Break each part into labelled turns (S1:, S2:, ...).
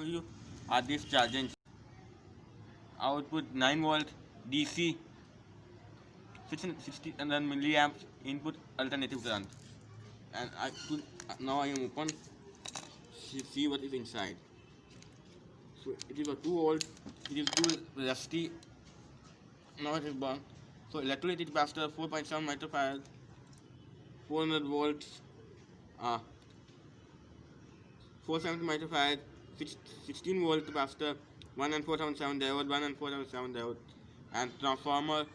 S1: overview are these charging. Output 9 volt DC 600 milliamps, input alternative current. And now I am open, see what is inside. So it is a 2 volt, it is too rusty, now it is burned. So electrolytic capacitor 4.7 microfarad, 400 volts, 470 microfarad, 16 volt capacitor, 1 and 477 diode, 1 and 477 diode, and transformer,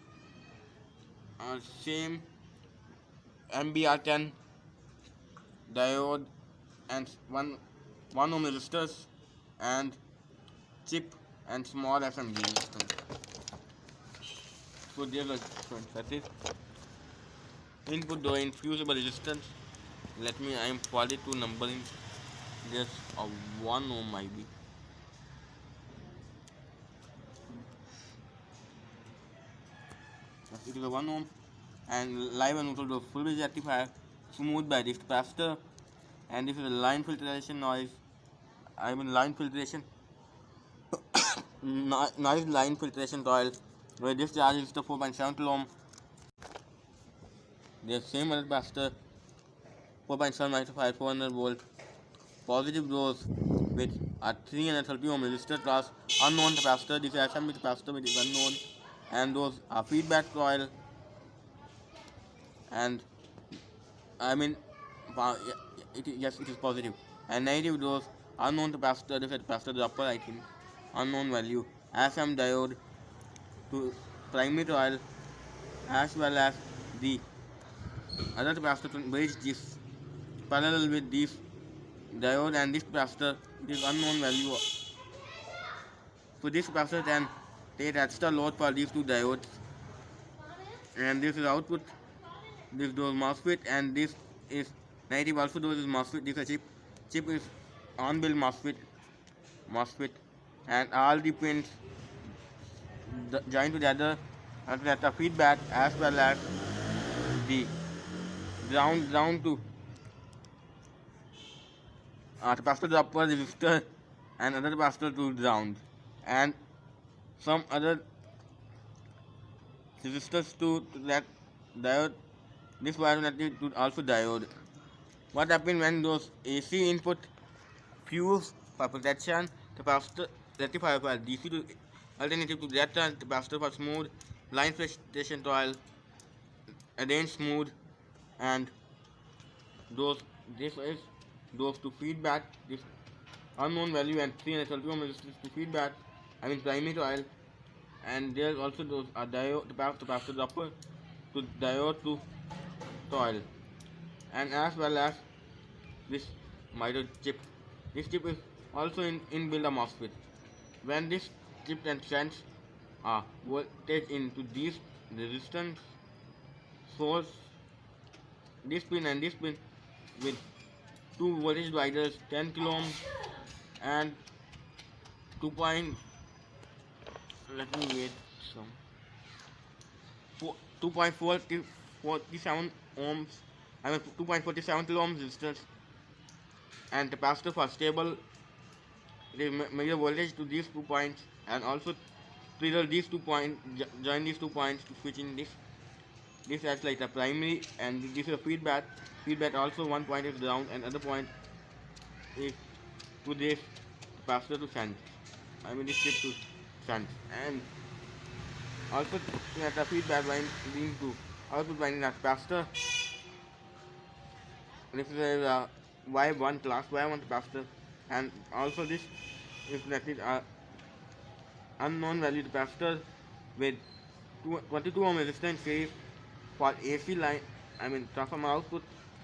S1: same MBR10 diode, and 1 ohm resistors, and chip and small SMD system. So there's a that is input though infusible resistance. I am 42 numbering. There's a 1 ohm might be. It is a 1 ohm, and live and neutral full bridge rectifier, smooth by this capacitor, and this is a line filtration noise. Line filtration noise line filtration coil, where this charge is the 4.7 kilo ohm. The same other capacitor, 4.7 microfarad, 400 volt, positive dose with a 330 ohm resistor class, unknown capacitor. This is SMB capacitor which is unknown, and those are feedback coil, and yes, it is positive, and negative dose unknown capacitor. This is capacitor dropper, I think, unknown value, SM diode to primary coil, as well as the other capacitor to bridge this parallel with this diode, and this capacitor, it is unknown value. So this capacitor can take extra load for these two diodes, and this is output. This dose MOSFET, and this is negative also dose is MOSFET. This is a chip is on build MOSFET, and all the pins joined together and get a feedback, as well as the ground to capacitor dropper, resistor, and other capacitor to ground, and some other resistors to that diode. This wire connected to also diode. What happens when those AC input fuse for protection, capacitor rectifier for DC to alternative to that, capacitor for smooth, line filtration coil arrange smooth, and this is those to feedback, this unknown value, and 330 ohm resistance to feedback, primary coil, and there's also those diode capacitor dropper to diode to coil, and as well as this microchip. This chip is also inbuilt a MOSFET. When this chip then sends voltage into this resistance source, this pin and this pin with two voltage dividers, 10 kilo ohm and 2 point. Let me wait some. 2.47 ohms. 2.47 kilo ohms resistance, and capacitor for stable. They measure voltage to these 2 points, and also trigger these 2 points. Join these 2 points to switch in this. This acts like a primary, and this is a feedback. Feedback also 1 point is ground, and other point is to this capacitor to send. This chip to send, and also at a feedback line leading to output winding at capacitor. This is a Y1 class Y1 capacitor, and also this is connected unknown value capacitor with 22 ohm resistance series for AC line, transformer output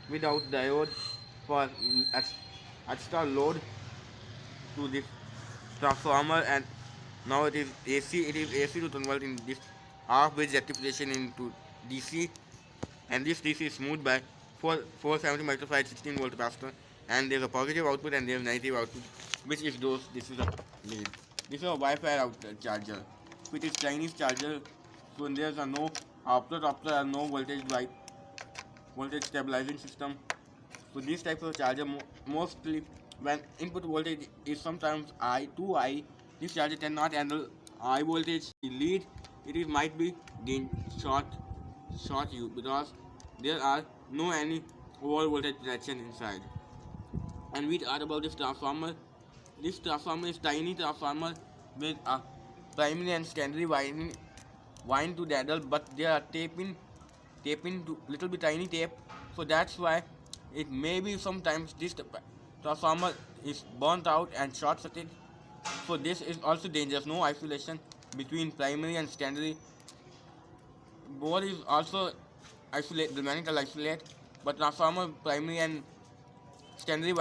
S1: without diode for extra load to this transformer, and now it is AC. It is AC to convert in this half bridge rectification into DC, and this DC is smooth by 470 microfarad 16 volt capacitor, and there is a positive output and there is negative output, which is those. This is a lead. This is a Wi-Fi charger, which is Chinese charger. So there is a no after no voltage stabilizing system. So these types of charger mostly when input voltage is sometimes I too high, this charger cannot handle high voltage lead. It is might be short short you because there are no any over voltage protection inside. And we talk about this transformer. This transformer is tiny transformer with a primary and secondary winding wind to daddle, but they are taping to little bit tiny tape. So that's why it may be sometimes this transformer is burnt out and short circuit. So this is also dangerous. No isolation between primary and secondary. Board is also isolate, the mechanical isolate, but transformer primary and secondary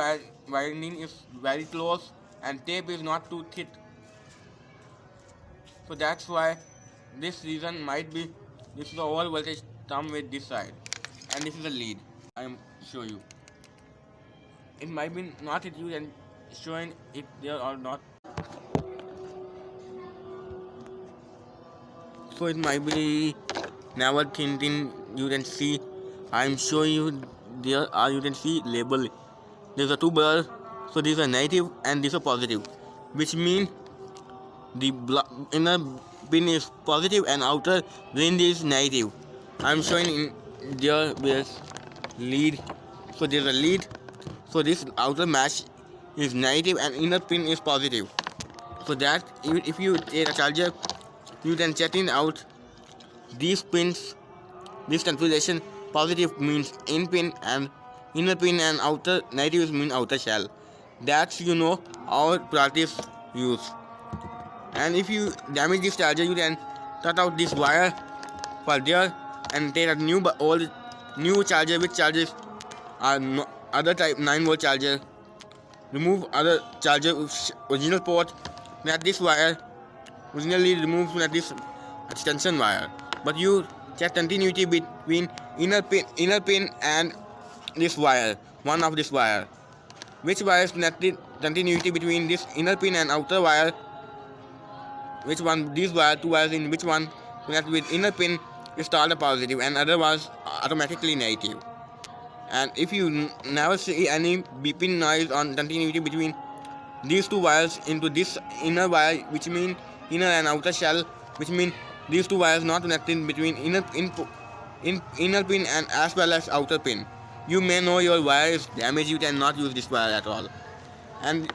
S1: winding is very close and tape is not too thick. So that's why this reason might be this is the over voltage term with this side, and this is the lead. I am show you. It might be not it you and showing it there or not. So it might be never thinking you can see. I am showing you there are you can see label. There's a two bars, so these are negative and these are positive, which means the inner pin is positive and outer range is negative. I'm showing in there there's lead, so there's a lead, so this outer mesh is negative and inner pin is positive. So that if you take a charger, you can check in out these pins. This configuration positive means in pin and inner pin and outer negative mean outer shell. That's our practice use. And if you damage this charger, you can cut out this wire for there and take a new charger which charges are other type 9-volt charger. Remove other charger original port. That this wire originally removed from this extension wire. But you check continuity between inner pin and this wire. One of this wire. Which wire is connected? Continuity between this inner pin and outer wire. Which one? These two wires in which one connected with inner pin is started positive and other was automatically negative. And if you never see any beeping noise on continuity between these two wires into this inner wire, which mean inner and outer shell, which mean these two wires not connected between inner pin and as well as outer pin. You may know your wire is damaged. You cannot use this wire at all. And